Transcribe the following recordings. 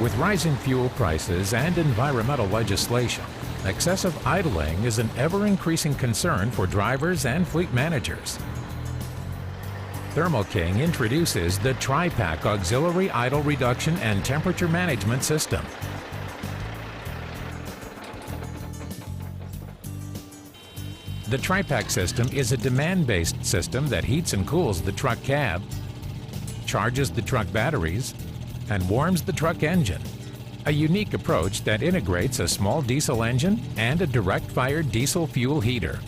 With rising fuel prices and environmental legislation, excessive idling is an ever-increasing concern for drivers and fleet managers. Thermo King introduces the TriPac Auxiliary Idle Reduction and Temperature Management System. The TriPac system is a demand-based system that heats and cools the truck cab, charges the truck batteries, and warms the truck engine. A unique approach that integrates a small diesel engine and a direct-fired diesel fuel heater.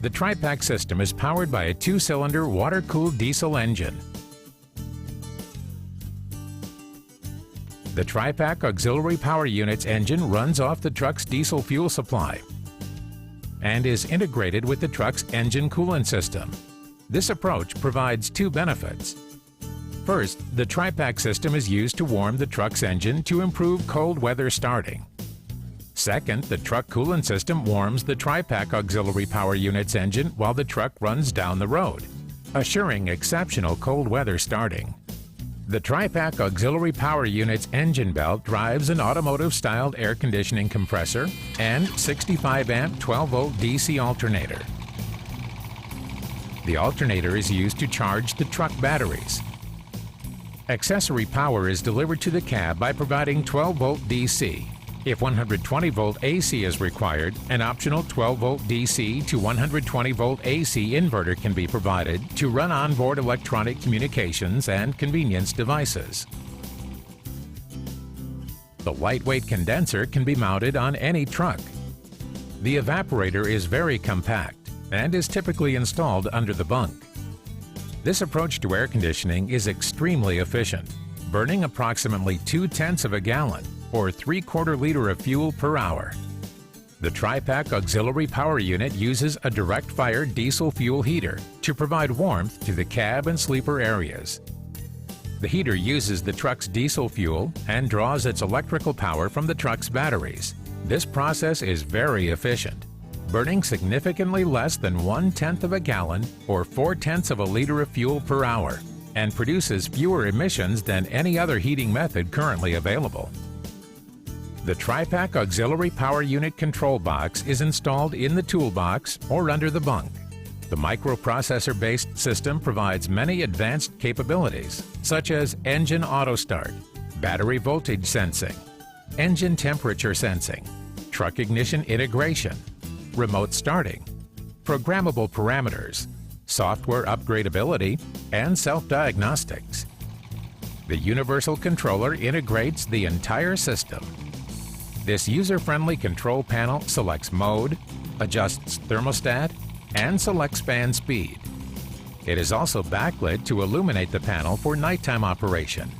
The TriPac system is powered by a 2-cylinder water-cooled diesel engine. The TriPac Auxiliary Power Unit's engine runs off the truck's diesel fuel supply and is integrated with the truck's engine coolant system. This approach provides two benefits. First, the TriPac system is used to warm the truck's engine to improve cold weather starting. Second, the truck coolant system warms the TriPac Auxiliary Power Unit's engine while the truck runs down the road, assuring exceptional cold weather starting. The TriPac Auxiliary Power Unit's engine belt drives an automotive-styled air conditioning compressor and 65-amp 12-volt DC alternator. The alternator is used to charge the truck batteries. Accessory power is delivered to the cab by providing 12-volt DC. If 120-volt AC is required, an optional 12-volt DC to 120-volt AC inverter can be provided to run onboard electronic communications and convenience devices. The lightweight condenser can be mounted on any truck. The evaporator is very compact and is typically installed under the bunk. This approach to air conditioning is extremely efficient, burning approximately 0.2 of a gallon or 3/4 liter of fuel per hour. The TriPac Auxiliary Power Unit uses a direct-fire diesel fuel heater to provide warmth to the cab and sleeper areas. The heater uses the truck's diesel fuel and draws its electrical power from the truck's batteries. This process is very efficient, burning significantly less than 1/10 of a gallon or 0.4 of a liter of fuel per hour, and produces fewer emissions than any other heating method currently available. The TriPac Auxiliary Power Unit control box is installed in the toolbox or under the bunk. The microprocessor-based system provides many advanced capabilities, such as engine auto start, battery voltage sensing, engine temperature sensing, truck ignition integration, remote starting, programmable parameters, software upgradability, and self-diagnostics. The universal controller integrates the entire system. This user-friendly control panel selects mode, adjusts thermostat, and selects fan speed. It is also backlit to illuminate the panel for nighttime operation.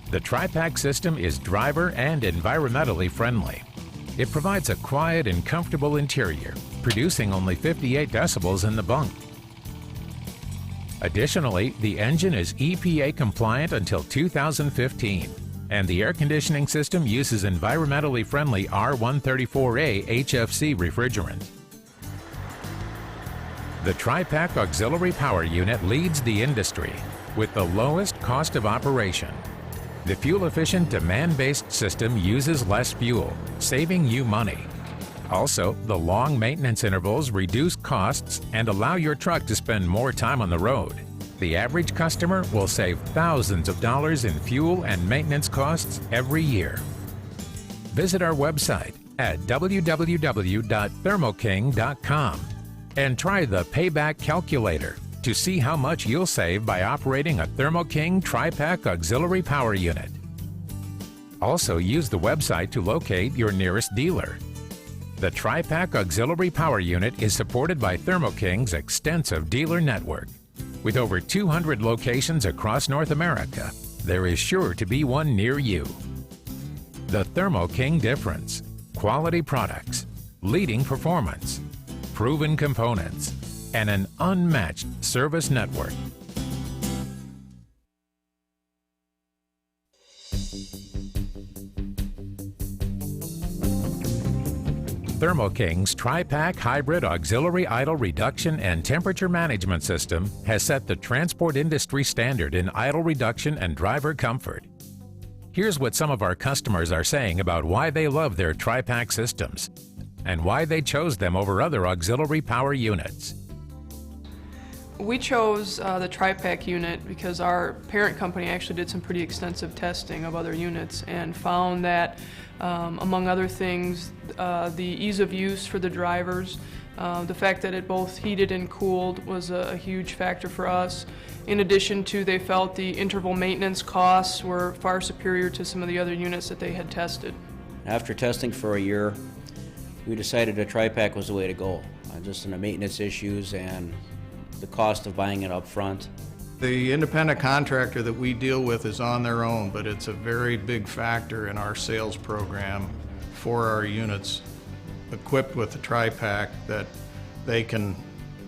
The TriPac system is driver and environmentally friendly. It provides a quiet and comfortable interior, producing only 58 decibels in the bunk. Additionally, the engine is EPA compliant until 2015, and the air conditioning system uses environmentally friendly R134A HFC refrigerant. The TriPac Auxiliary Power Unit leads the industry with the lowest cost of operation. The fuel-efficient demand-based system uses less fuel, saving you money. Also, the long maintenance intervals reduce costs and allow your truck to spend more time on the road. The average customer will save thousands of dollars in fuel and maintenance costs every year. Visit our website at www.thermoking.com and try the Payback Calculator to see how much you'll save by operating a Thermo King TriPac Auxiliary Power Unit. Also, use the website to locate your nearest dealer. The TriPac Auxiliary Power Unit is supported by Thermo King's extensive dealer network. With over 200 locations across North America, there is sure to be one near you. The Thermo King difference: quality products, leading performance, proven components, and an unmatched service network. Thermo King's TriPac Hybrid Auxiliary Idle Reduction and Temperature Management System has set the transport industry standard in idle reduction and driver comfort. Here's what some of our customers are saying about why they love their TriPac systems and why they chose them over other auxiliary power units. We chose the TriPac unit because our parent company actually did some pretty extensive testing of other units and found that, among other things, the ease of use for the drivers, the fact that it both heated and cooled was a huge factor for us. In addition to, they felt the interval maintenance costs were far superior to some of the other units that they had tested. After testing for a year, we decided a TriPac was the way to go, just in the maintenance issues and the cost of buying it up front. The independent contractor that we deal with is on their own, but it's a very big factor in our sales program for our units equipped with the TriPac, that they can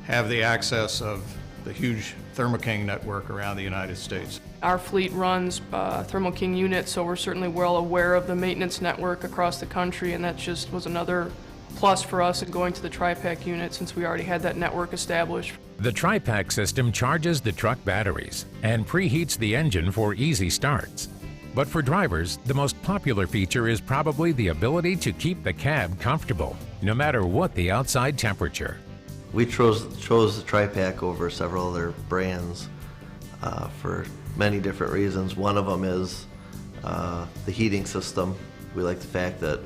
have the access of the huge Thermo King network around the United States. Our fleet runs Thermo King units, so we're certainly well aware of the maintenance network across the country, and that just was another plus for us in going to the TriPac unit since we already had that network established. The TriPac system charges the truck batteries and preheats the engine for easy starts. But for drivers, the most popular feature is probably the ability to keep the cab comfortable, no matter what the outside temperature. We chose the TriPac over several other brands for many different reasons. One of them is the heating system. We like the fact that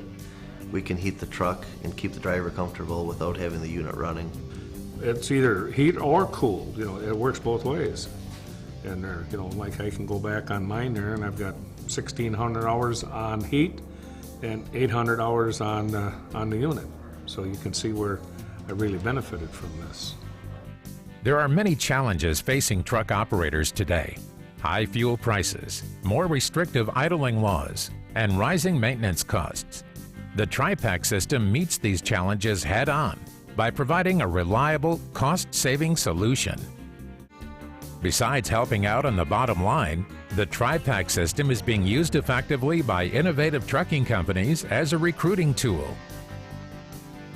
we can heat the truck and keep the driver comfortable without having the unit running. It's either heat or cooled, it works both ways. And there, like I can go back on mine there, and I've got 1,600 hours on heat and 800 hours on the unit. So you can see where I really benefited from this. There are many challenges facing truck operators today. High fuel prices, more restrictive idling laws, and rising maintenance costs. The TriPac system meets these challenges head-on by providing a reliable, cost-saving solution. Besides helping out on the bottom line, the TriPac system is being used effectively by innovative trucking companies as a recruiting tool.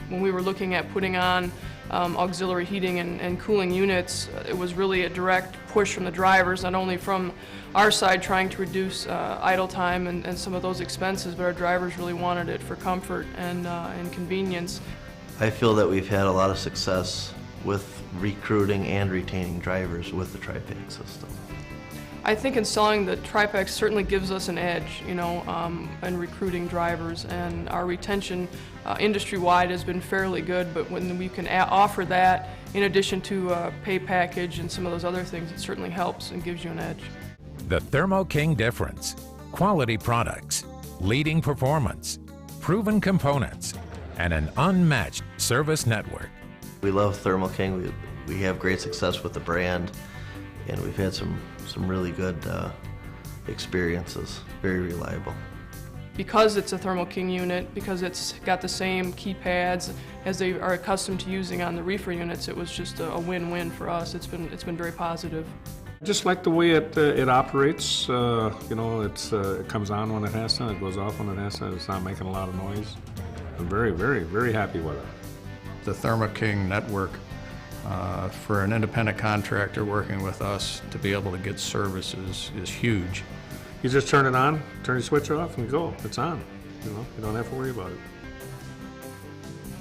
When we were looking at putting on auxiliary heating and cooling units, it was really a direct push from the drivers, not only from our side trying to reduce idle time and some of those expenses, but our drivers really wanted it for comfort and convenience. I feel that we've had a lot of success with recruiting and retaining drivers with the TriPac system. I think installing the TriPac certainly gives us an edge, in recruiting drivers, and our retention industry-wide has been fairly good, but when we can offer that in addition to a pay package and some of those other things, it certainly helps and gives you an edge. The Thermo King difference: quality products, leading performance, proven components, and an unmatched service network. We love Thermo King. We have great success with the brand, and we've had some really good experiences. Very reliable. Because it's a Thermo King unit, because it's got the same keypads as they are accustomed to using on the reefer units, it was just a win-win for us. It's been very positive. Just like the way it operates, it comes on when it has to, it goes off when it has to, it's not making a lot of noise. I'm very, very, very happy with it. The Thermo King network, for an independent contractor working with us to be able to get services is huge. You just turn it on, turn the switch off, and go. It's on. You don't have to worry about it.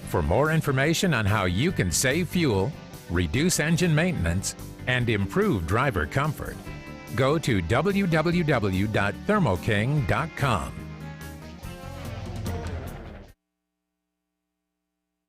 For more information on how you can save fuel, reduce engine maintenance, and improve driver comfort, go to www.thermoking.com.